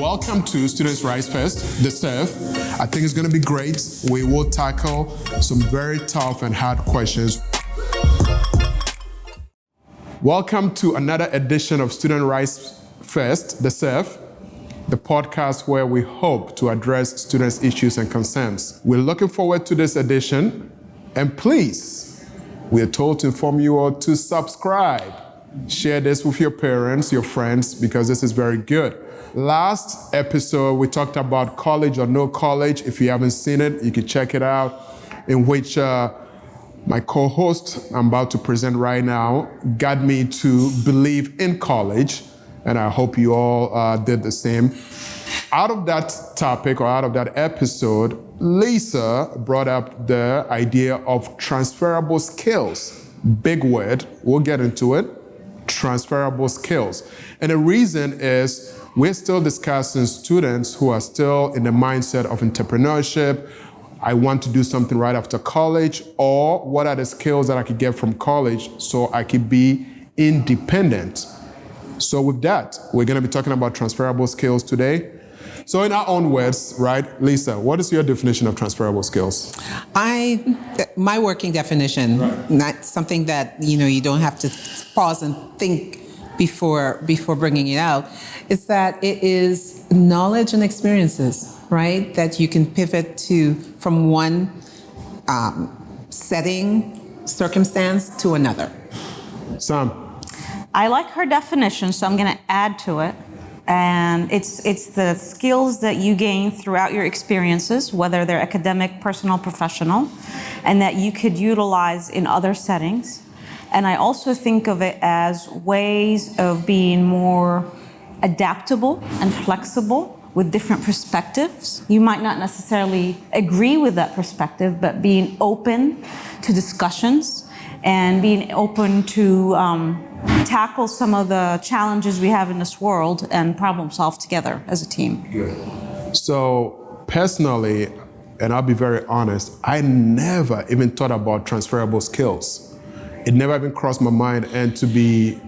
Welcome to Students Rise Fest, the SURF. I think it's going to be great. We will tackle some very tough and hard questions. Welcome to another edition of Student Rise Fest, the SURF, the podcast where we hope to address students' issues and concerns. We're looking forward to this edition, and please, we are told to inform you all to subscribe. Share this with your parents, your friends, because this is very good. Last episode, we talked about college or no college. If you haven't seen it, you can check it out, in which my co-host I'm about to present right now got me to believe in college, and I hope you all did the same. Out of that topic, or out of that episode, Lisa brought up the idea of transferable skills. Big word, we'll get into it. Transferable skills. And the reason is we're still discussing students who are still in the mindset of entrepreneurship. I want to do something right after college, or what are the skills that I could get from college so I could be independent. So with that, we're going to be talking about transferable skills today. So in our own words, right, Lisa, what is your definition of transferable skills? My working definition, not something that, you don't have to pause and think before bringing it out, is that it is knowledge and experiences, right, that you can pivot to from one setting, circumstance to another. Sam? I like her definition, so I'm going to add to it. And it's the skills that you gain throughout your experiences, whether they're academic, personal, professional, and that you could utilize in other settings. And I also think of it as ways of being more adaptable and flexible with different perspectives. You might not necessarily agree with that perspective, but being open to discussions and being open to tackle some of the challenges we have in this world and problem solve together as a team. Good. So personally, and I'll be very honest, I never even thought about transferable skills. It never even crossed my mind. And to be,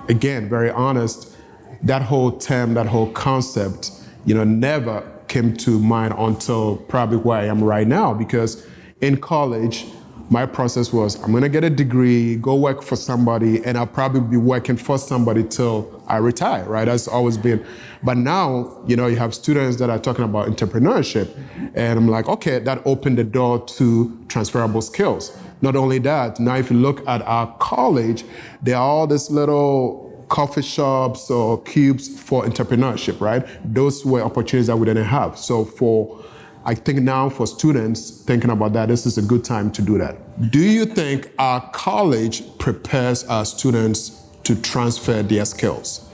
again, very honest, that whole term, that whole concept, never came to mind until probably where I am right now. Because in college, my process was, I'm gonna get a degree, go work for somebody, and I'll probably be working for somebody till I retire, right? That's always been. But now, you have students that are talking about entrepreneurship, and I'm like, okay, that opened the door to transferable skills. Not only that, now if you look at our college, there are all these little coffee shops or cubes for entrepreneurship, right? Those were opportunities that we didn't have. So I think now for students thinking about that, this is a good time to do that. Do you think our college prepares our students to transfer their skills?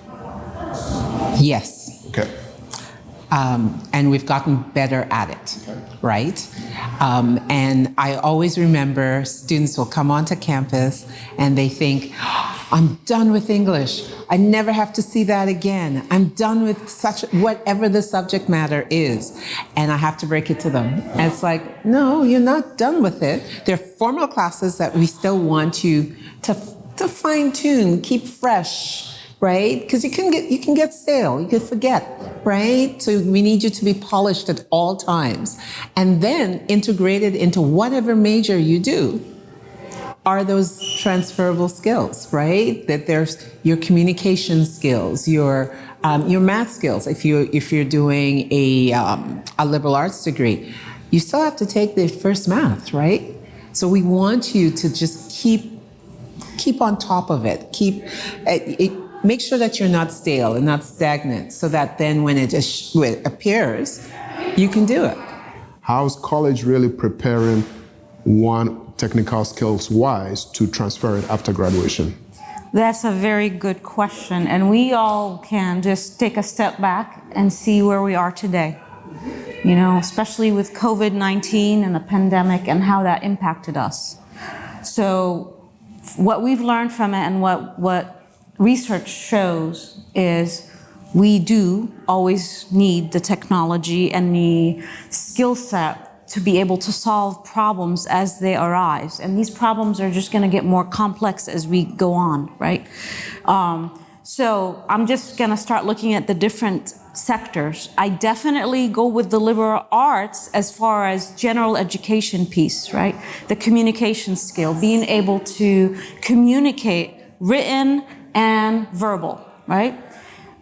Yes. Okay. And we've gotten better at it, right? And I always remember students will come onto campus and they think, I'm done with English. I never have to see that again. I'm done with whatever the subject matter is. And I have to break it to them. And it's like, no, you're not done with it. There are formal classes that we still want you to fine tune, keep fresh, right? Because you can get stale, you can forget, right? So we need you to be polished at all times. And then integrated into whatever major you do are those transferable skills, right? That there's your communication skills, your math skills. If you're doing a liberal arts degree, you still have to take the first math, right? So we want you to just keep on top of it. Make sure that you're not stale and not stagnant, so that then when it appears, you can do it. How's college really preparing one technical skills wise to transfer it after graduation? That's a very good question. And we all can just take a step back and see where we are today. Especially with COVID-19 and the pandemic and how that impacted us. So what we've learned from it and what research shows is we do always need the technology and the skill set to be able to solve problems as they arise. And these problems are just going to get more complex as we go on, right? So I'm just going to start looking at the different sectors. I definitely go with the liberal arts as far as general education piece, right? The communication skill, being able to communicate written and verbal, right?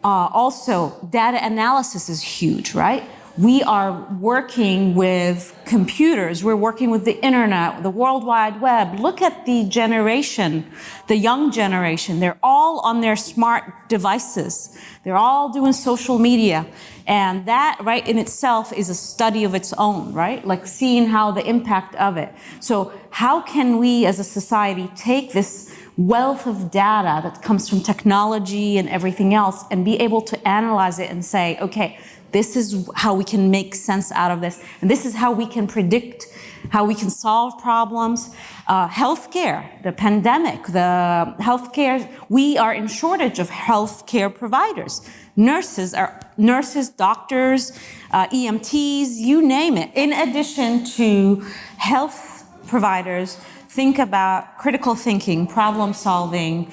Also, data analysis is huge, right? We are working with computers, we're working with the internet, the World Wide Web. Look at the generation, the young generation. They're all on their smart devices. They're all doing social media. And that, right, in itself is a study of its own, right? Like seeing how the impact of it. So how can we as a society take this wealth of data that comes from technology and everything else and be able to analyze it and say, okay, this is how we can make sense out of this. And this is how we can predict, how we can solve problems. Healthcare, the pandemic, the healthcare, we are in shortage of healthcare providers. Nurses, doctors, EMTs, you name it. In addition to health providers, think about critical thinking, problem solving,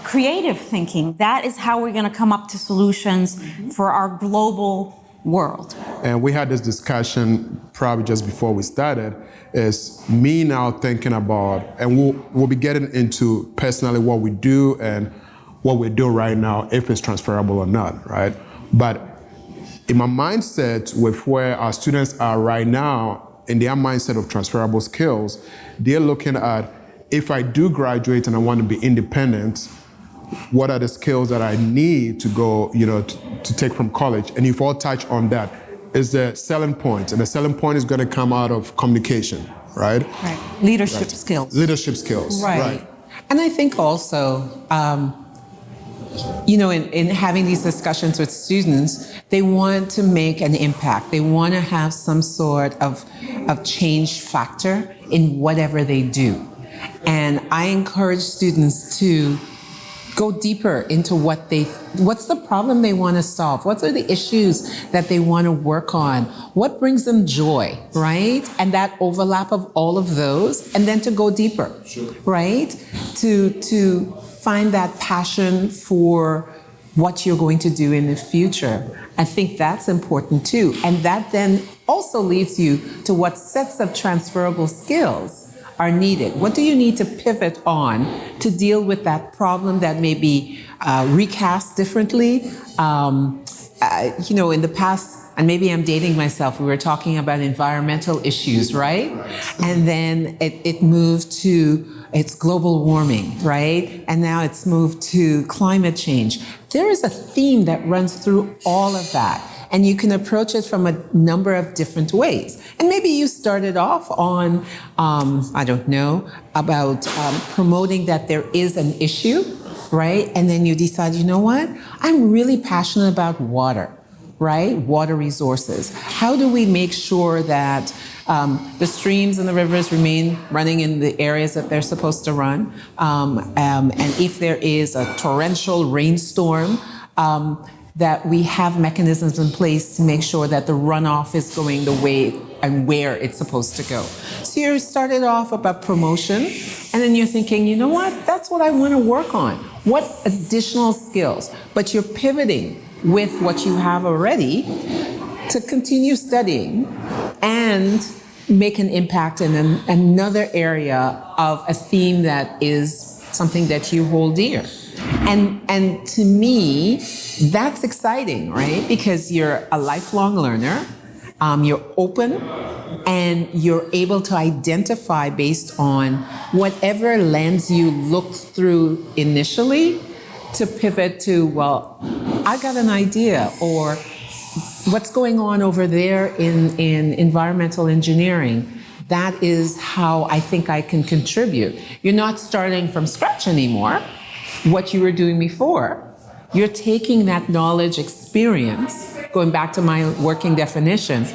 creative thinking. That is how we're going to come up to solutions for our global world. And we had this discussion probably just before we started, is me now thinking about, and we'll be getting into personally what we do and what we do right now, if it's transferable or not, right? But in my mindset with where our students are right now, in their mindset of transferable skills, they're looking at, if I do graduate and I want to be independent, what are the skills that I need to go, to take from college? And you've all touched on that. Is the selling point, and the selling point is going to come out of communication, right? Right. Leadership skills. Leadership skills. Right. And I think also, in having these discussions with students, they want to make an impact. They want to have some sort of change factor in whatever they do. And I encourage students to go deeper into what's the problem they want to solve? What are the issues that they want to work on? What brings them joy, right? And that overlap of all of those, and then to go deeper, right? To find that passion for what you're going to do in the future. I think that's important too. And that then also leads you to what sets of transferable skills are needed. What do you need to pivot on to deal with that problem that may be recast differently? In the past, and maybe I'm dating myself, we were talking about environmental issues, right? And then it moved to it's global warming, right? And now it's moved to climate change. There is a theme that runs through all of that. And you can approach it from a number of different ways. And maybe you started off on, about promoting that there is an issue, right? And then you decide, you know what? I'm really passionate about water, right? Water resources. How do we make sure that the streams and the rivers remain running in the areas that they're supposed to run? And if there is a torrential rainstorm, that we have mechanisms in place to make sure that the runoff is going the way and where it's supposed to go. So you started off about promotion, and then you're thinking, you know what, that's what I want to work on. What additional skills? But you're pivoting with what you have already to continue studying and make an impact in another area of a theme that is something that you hold dear. And to me, that's exciting, right? Because you're a lifelong learner, you're open, and you're able to identify based on whatever lens you looked through initially to pivot to, well, I got an idea, or what's going on over there in environmental engineering. That is how I think I can contribute. You're not starting from scratch anymore, what you were doing before. You're taking that knowledge experience, going back to my working definition,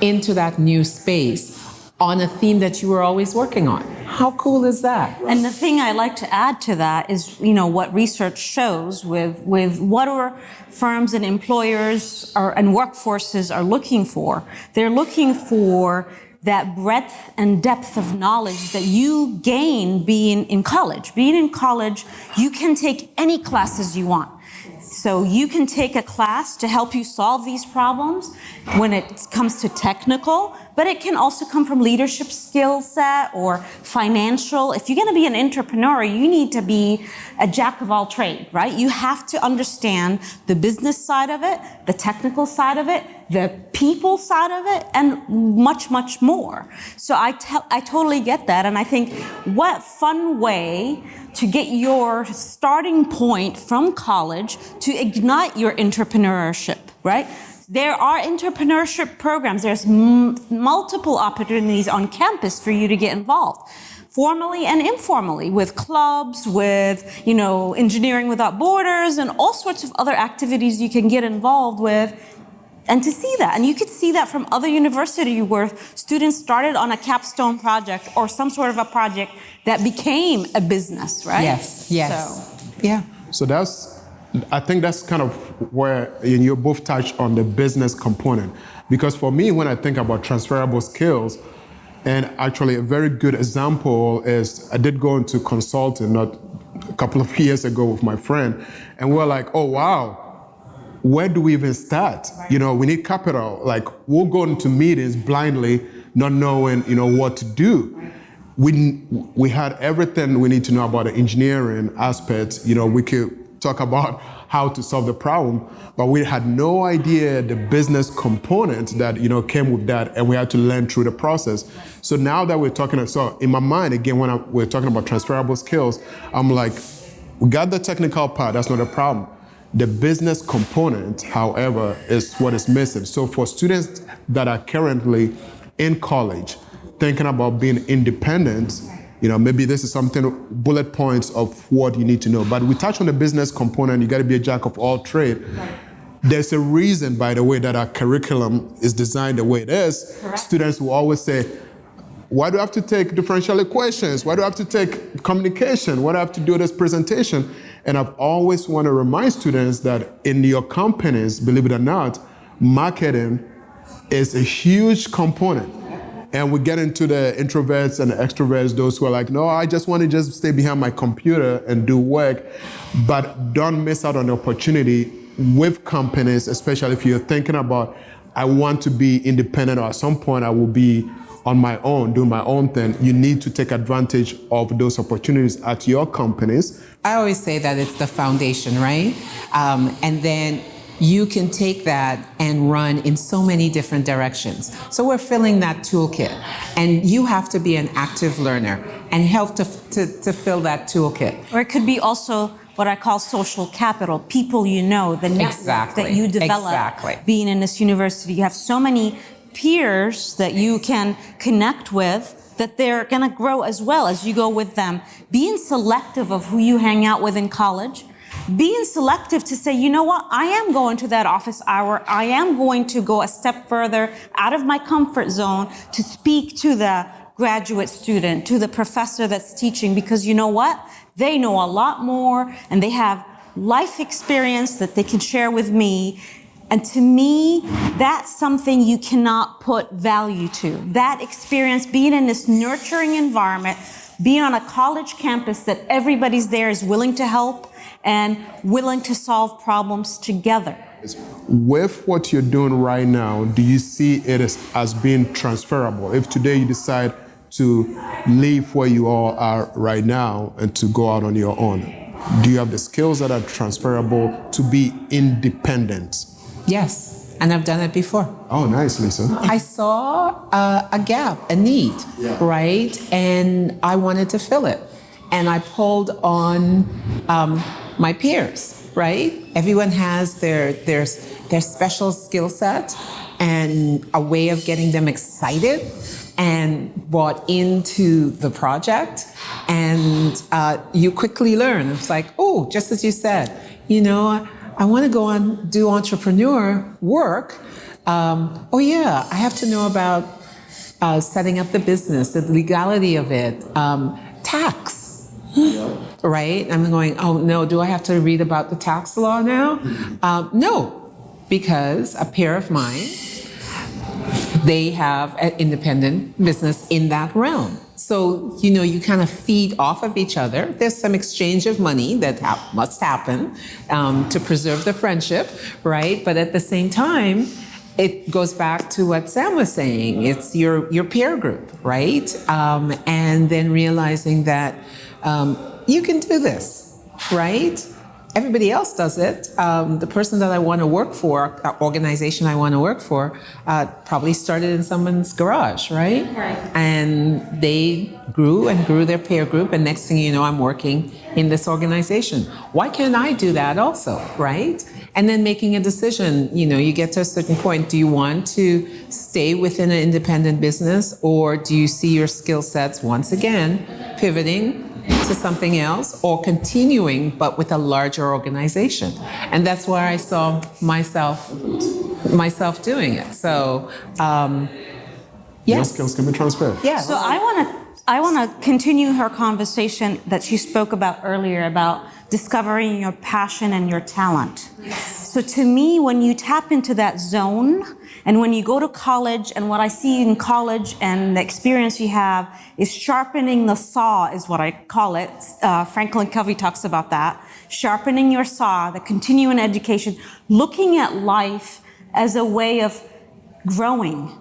into that new space on a theme that you were always working on. How cool is that? And the thing I like to add to that is, what research shows with what are firms and employers and workforces are looking for. They're looking for that breadth and depth of knowledge that you gain being in college. Being in college, you can take any classes you want. So you can take a class to help you solve these problems when it comes to technical, but it can also come from leadership skill set or financial. If you're going to be an entrepreneur, you need to be a jack of all trades, right? You have to understand the business side of it, the technical side of it, the people side of it, and much, much more. So I totally get that. And I think what fun way to get your starting point from college to ignite your entrepreneurship, right? There are entrepreneurship programs. There's multiple opportunities on campus for you to get involved, formally and informally, with clubs, with, Engineering Without Borders, and all sorts of other activities you can get involved with. And to see that, and you could see that from other universities where students started on a capstone project or some sort of a project that became a business, right? Yes. So, yeah. So I think that's kind of where you both touch on the business component. Because for me, when I think about transferable skills, and actually a very good example is I did go into consulting not a couple of years ago with my friend, and we're like, oh, wow. Where do we even start? Right. We need capital. Like, we'll go into meetings blindly, not knowing, what to do. Right. We had everything we need to know about the engineering aspect. We could talk about how to solve the problem, but we had no idea the business component that, came with that, and we had to learn through the process. So now that we're talking, so in my mind, again, when we're talking about transferable skills, I'm like, we got the technical part, that's not a problem. The business component, however, is what is missing. So for students that are currently in college, thinking about being independent, maybe this is something, bullet points of what you need to know. But we touch on the business component, you got to be a jack of all trades. Right. There's a reason, by the way, that our curriculum is designed the way it is. Correct. Students will always say, why do I have to take differential equations? Why do I have to take communication? Why do I have to do this presentation? And I've always want to remind students that in your companies, believe it or not, marketing is a huge component. And we get into the introverts and the extroverts, those who are like, no, I just want to just stay behind my computer and do work. But don't miss out on the opportunity with companies, especially if you're thinking about, I want to be independent, or at some point I will be on my own, doing my own thing. You need to take advantage of those opportunities at your companies. I always say that it's the foundation, right? And then you can take that and run in so many different directions. So we're filling that toolkit, and you have to be an active learner and help to fill that toolkit. Or it could be also what I call social capital, people the network that you develop being in this university. You have so many peers that you can connect with that they're going to grow as well as you go with them. Being selective of who you hang out with in college, being selective to say, you know what, I am going to that office hour. I am going to go a step further out of my comfort zone to speak to the graduate student, to the professor that's teaching, because you know what? They know a lot more and they have life experience that they can share with me. And to me, that's something you cannot put value to. That experience, being in this nurturing environment, being on a college campus that everybody's there is willing to help and willing to solve problems together. With what you're doing right now, do you see it as being transferable? If today you decide to leave where you all are right now and to go out on your own, do you have the skills that are transferable to be independent? Yes, and I've done it before. Oh, nice, Lisa. I saw a gap, a need, right? And I wanted to fill it. And I pulled on my peers, right? Everyone has their special skill set and a way of getting them excited and brought into the project. And you quickly learn. It's like, oh, just as you said, I want to go on do entrepreneur work. Oh yeah, I have to know about setting up the business, the legality of it, tax, right? I'm going, oh no, do I have to read about the tax law now? No, because a peer of mine they have an independent business in that realm. So, you kind of feed off of each other. There's some exchange of money that must happen to preserve the friendship, right? But at the same time, it goes back to what Sam was saying. It's your peer group, right? And then realizing that you can do this, right? Everybody else does it. The person that I want to work for, organization I want to work for, probably started in someone's garage, right? Right. And they grew and grew their peer group, and next thing you know, I'm working in this organization. Why can't I do that also, right? And then making a decision, you get to a certain point. Do you want to stay within an independent business, or do you see your skill sets once again pivoting to something else, or continuing but with a larger organization? And that's where I saw myself doing it. So Your yes. skills can be transferred. Yes. So I want to continue her conversation that she spoke about earlier about discovering your passion and your talent. So to me, when you tap into that zone, and when you go to college, and what I see in college and the experience you have is sharpening the saw, is what I call it. Franklin Covey talks about that. Sharpening your saw, the continuing education, looking at life as a way of growing,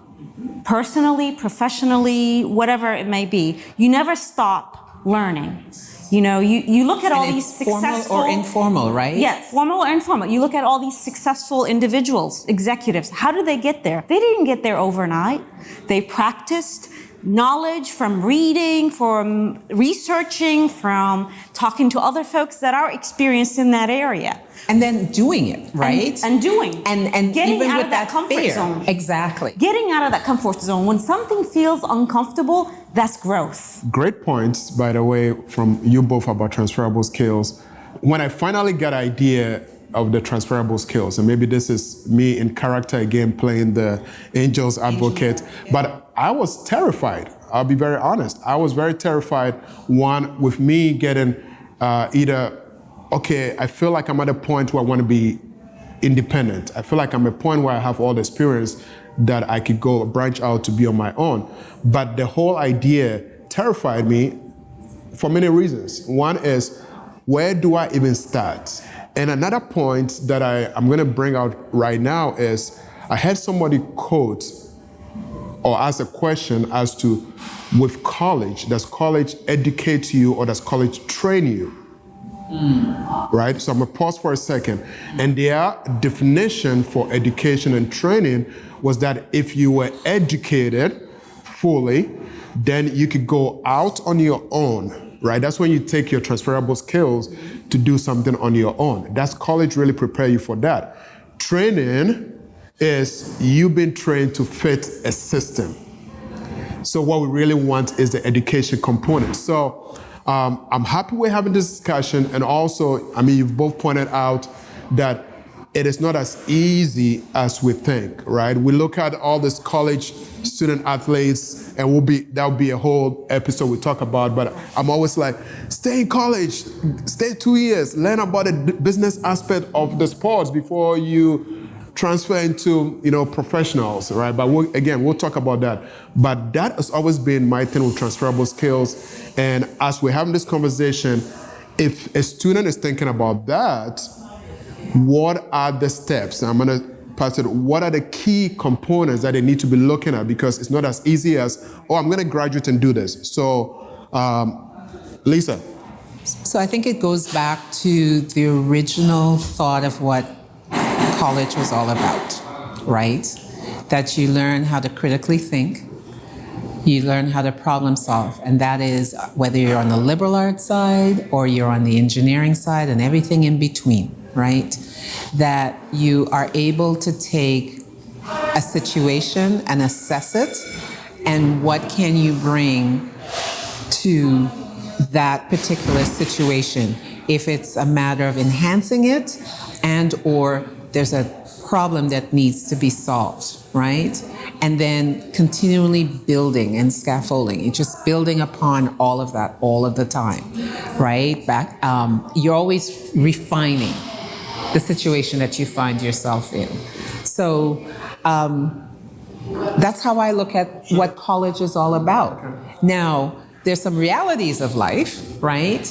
personally, professionally, whatever it may be. You never stop learning. You look at all these successful... Formal or informal, right? Yeah, formal or informal. You look at all these successful individuals, executives. How did they get there? They didn't get there overnight. They practiced knowledge from reading, from researching, from talking to other folks that are experienced in that area. And then doing it, right? And doing. And getting even out with of that comfort fear. zone. Exactly. Getting out of that comfort zone. When something feels uncomfortable, that's growth. Great points, by the way, from you both about transferable skills. When I finally got an idea of the transferable skills, and maybe this is me in character again playing the angel's advocate, but I was terrified. I'll be very honest. I was very terrified, one, with me getting either, okay, I feel like I'm at a point where I want to be independent. I feel like I'm at a point where I have all the experience that I could go branch out to be on my own. But the whole idea terrified me for many reasons. One is, where do I even start? And another point that I'm going to bring out right now is, I had somebody quote or ask a question as to, with college, does college educate you or does college train you? Right? So I'm going to pause for a second. And their definition for education and training was that if you were educated fully, then you could go out on your own, right? That's when you take your transferable skills to do something on your own. That's college really prepare you for that. Training is you being trained to fit a system. So what we really want is the education component. So I'm happy we're having this discussion, and also, you've both pointed out that it is not as easy as we think, right? We look at all these college student athletes, and that'll be a whole episode we talk about, but I'm always like, stay in college, stay 2 years, learn about the business aspect of the sports before you transfer into, professionals, right? But we'll talk about that. But that has always been my thing with transferable skills. And as we're having this conversation, if a student is thinking about that, what are the steps? I'm going to pass it. What are the key components that they need to be looking at? Because it's not as easy as, I'm going to graduate and do this. So, Lisa. So I think it goes back to the original thought of what college was all about, right? That you learn how to critically think, you learn how to problem solve, and that is whether you're on the liberal arts side or you're on the engineering side and everything in between, right? That you are able to take a situation and assess it, and what can you bring to that particular situation, if it's a matter of enhancing it and or there's a problem that needs to be solved, right? And then continually building and scaffolding. You're just building upon all of that all of the time, right? You're always refining the situation that you find yourself in. So That's how I look at what college is all about. Now, there's some realities of life, right?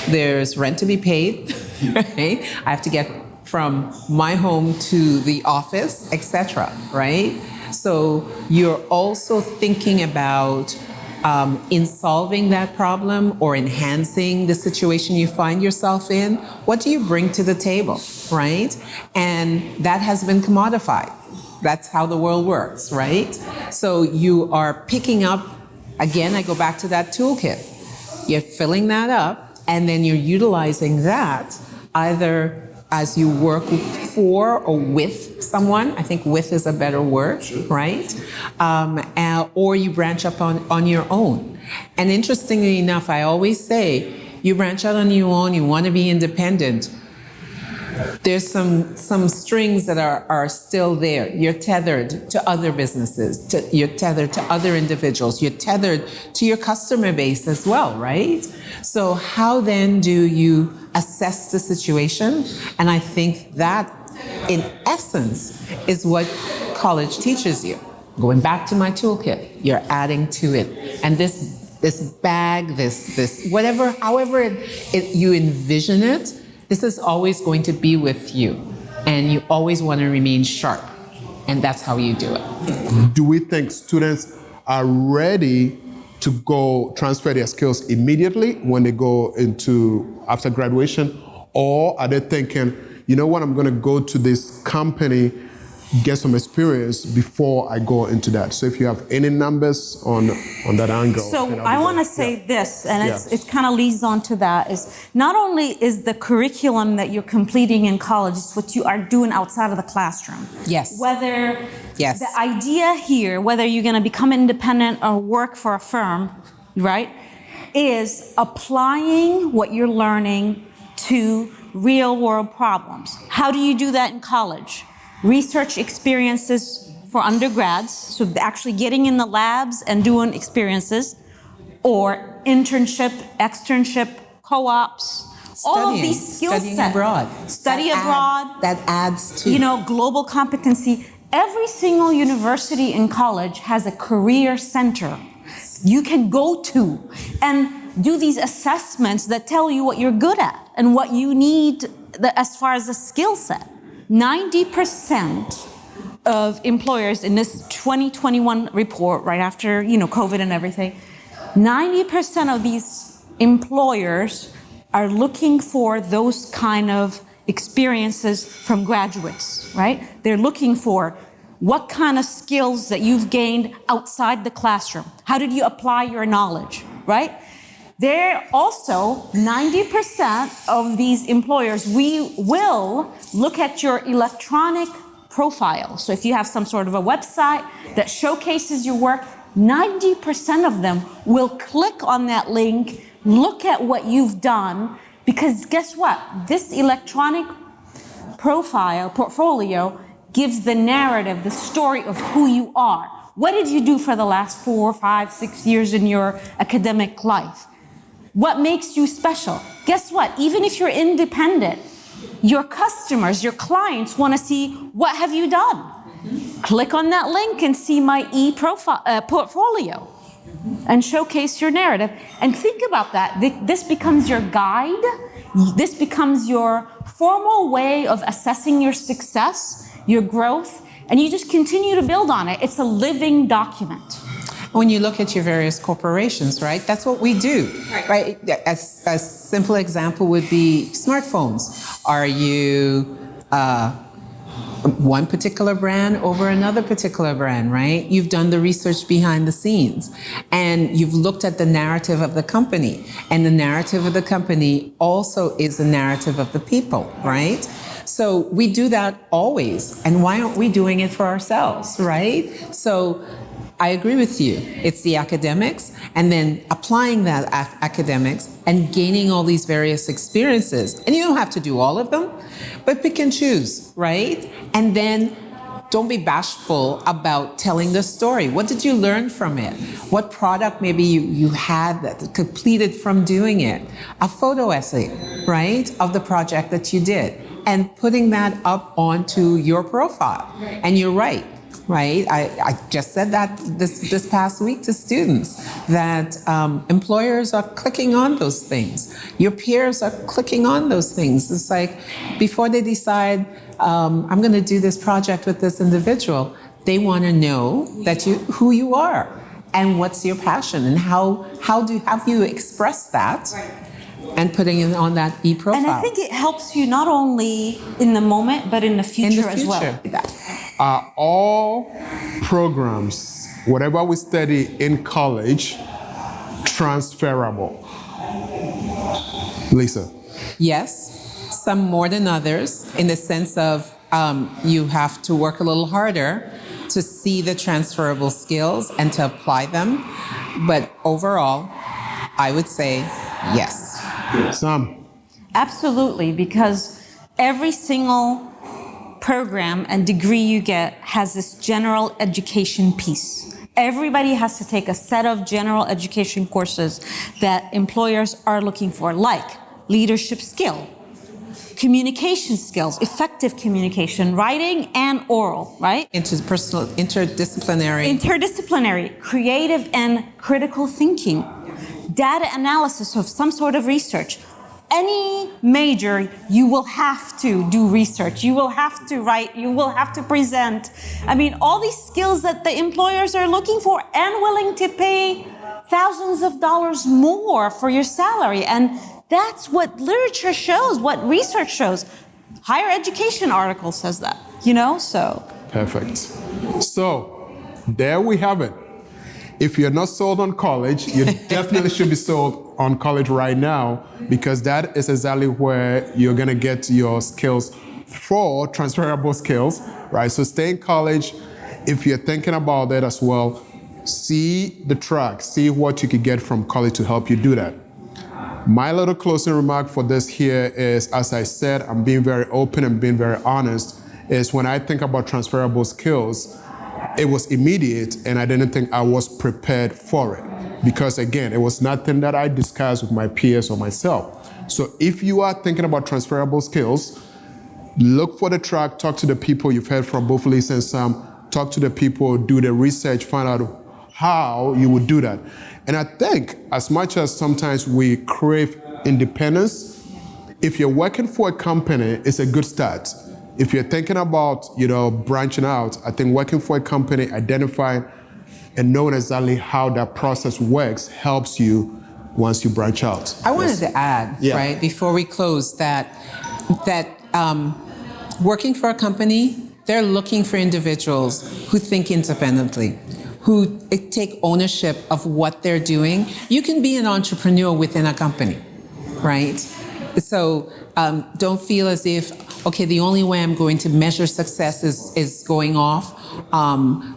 There's rent to be paid, right? I have to get from my home to the office, etc., right? So you're also thinking about in solving that problem or enhancing the situation you find yourself in, what do you bring to the table, right? And that has been commodified. That's how the world works, right? So you are picking up, again, I go back to that toolkit. You're filling that up, and then you're utilizing that either as you work for or with someone. I think with is a better word, right? Or you branch up on your own. And interestingly enough, I always say, you branch out on your own, you want to be independent. There's some strings that are still there. You're tethered to other businesses, you're tethered to other individuals, you're tethered to your customer base as well, right? So how then do you assess the situation? And I think that, in essence, is what college teaches you. Going back to my toolkit, you're adding to it. And this bag, this whatever, however you envision it, this is always going to be with you, and you always want to remain sharp, and that's how you do it. Do we think students are ready to go transfer their skills immediately when they go into after graduation, or are they thinking, you know what, I'm going to go to this company, get some experience before I go into that? So if you have any numbers on that angle. So I want to say this, and it kind of leads on to that, is not only is the curriculum that you're completing in college, it's what you are doing outside of the classroom. Yes. Whether yes. the idea here, whether you're going to become independent or work for a firm, right, is applying what you're learning to real world problems. How do you do that in college? Research experiences for undergrads, so actually getting in the labs and doing experiences, or internship, externship, co-ops, all of these skill sets. Studying abroad. Study abroad. That adds to, global competency. Every single university and college has a career center you can go to and do these assessments that tell you what you're good at and what you need as far as a skill set. 90% of employers in this 2021 report, right after COVID and everything, 90% of these employers are looking for those kind of experiences from graduates, right? They're looking for what kind of skills that you've gained outside the classroom. How did you apply your knowledge, right? They're also 90% of these employers, we will look at your electronic profile. So if you have some sort of a website that showcases your work, 90% of them will click on that link, look at what you've done, because guess what? This electronic portfolio gives the narrative, the story of who you are. What did you do for the last 4, 5, 6 years in your academic life? What makes you special? Guess what? Even if you're independent, your customers, your clients want to see what have you done. Click on that link and see my portfolio and showcase your narrative. And think about that. This becomes your guide. This becomes your formal way of assessing your success, your growth, and you just continue to build on it. It's a living document. When you look at your various corporations, right? That's what we do, right? A simple example would be smartphones. Are you one particular brand over another particular brand, right? You've done the research behind the scenes, and you've looked at the narrative of the company, and the narrative of the company also is the narrative of the people, right? So we do that always, and why aren't we doing it for ourselves, right? So I agree with you. It's the academics, and then applying that academics and gaining all these various experiences. And you don't have to do all of them, but pick and choose, right? And then don't be bashful about telling the story. What did you learn from it? What product maybe you had that completed from doing it? A photo essay, right, of the project that you did, and putting that up onto your profile. And you're right. right? I just said that this past week to students, that employers are clicking on those things. Your peers are clicking on those things. It's like before they decide, I'm going to do this project with this individual, they want to know that who you are and what's your passion and how have you expressed that. Right. And putting it on that e-profile. And I think it helps you not only in the moment, but in the future, as well. Are all programs, whatever we study in college, transferable? Lisa? Yes, some more than others, in the sense of you have to work a little harder to see the transferable skills and to apply them. But overall, I would say yes. Sam? Absolutely, because every single program and degree you get has this general education piece. Everybody has to take a set of general education courses that employers are looking for, like leadership skill, communication skills, effective communication, writing and oral, right? Interpersonal, interdisciplinary, creative and critical thinking, data analysis of some sort of research. Any major, you will have to do research. You will have to write. You will have to present. I mean, all these skills that the employers are looking for and willing to pay thousands of dollars more for your salary. And that's what literature shows, what research shows. Higher education article says that, so. Perfect. So, there we have it. If you're not sold on college, you definitely should be sold on college right now, because that is exactly where you're going to get your skills for transferable skills, right? So stay in college. If you're thinking about that as well, see the track, see what you could get from college to help you do that. My little closing remark for this here is, as I said, I'm being very open and being very honest, is when I think about transferable skills, it was immediate, and I didn't think I was prepared for it. Because again, it was nothing that I discussed with my peers or myself. So if you are thinking about transferable skills, look for the track, talk to the people you've heard from, both Lisa and Sam, talk to the people, do the research, find out how you would do that. And I think as much as sometimes we crave independence, if you're working for a company, it's a good start. If you're thinking about, branching out, I think working for a company, identifying and knowing exactly how that process works helps you once you branch out. I wanted to add, right, before we close, that working for a company, they're looking for individuals who think independently, who take ownership of what they're doing. You can be an entrepreneur within a company, right? So don't feel as if, okay, the only way I'm going to measure success is going off.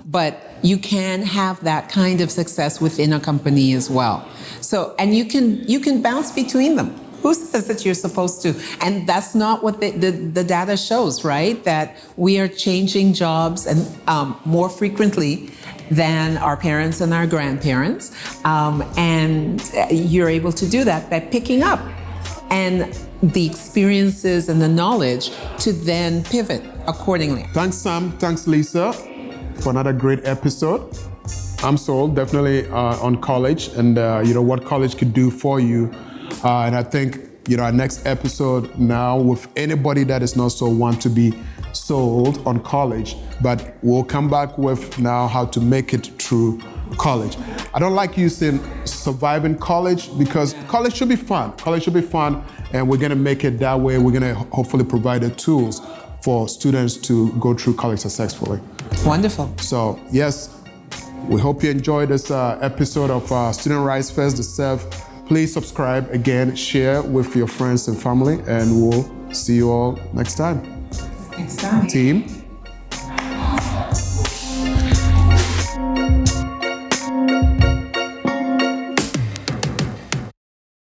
But you can have that kind of success within a company as well. So, and you can bounce between them. Who says that you're supposed to? And that's not what the data shows, right? That we are changing jobs and more frequently than our parents and our grandparents. And you're able to do that by picking up and the experiences and the knowledge to then pivot accordingly. Thanks, Sam. Thanks, Lisa, for another great episode. I'm sold, definitely, on college and what college could do for you. And I think our next episode now, with anybody that is not so want to be sold on college, but we'll come back with now how to make it through college. I don't like using surviving college, because college should be fun. College should be fun, and we're gonna make it that way. We're gonna hopefully provide the tools for students to go through college successfully. Wonderful. So yes, we hope you enjoyed this episode of Student Rise Fest, the SERF. Please subscribe, again, share with your friends and family, and we'll see you all next time. Next time. Team.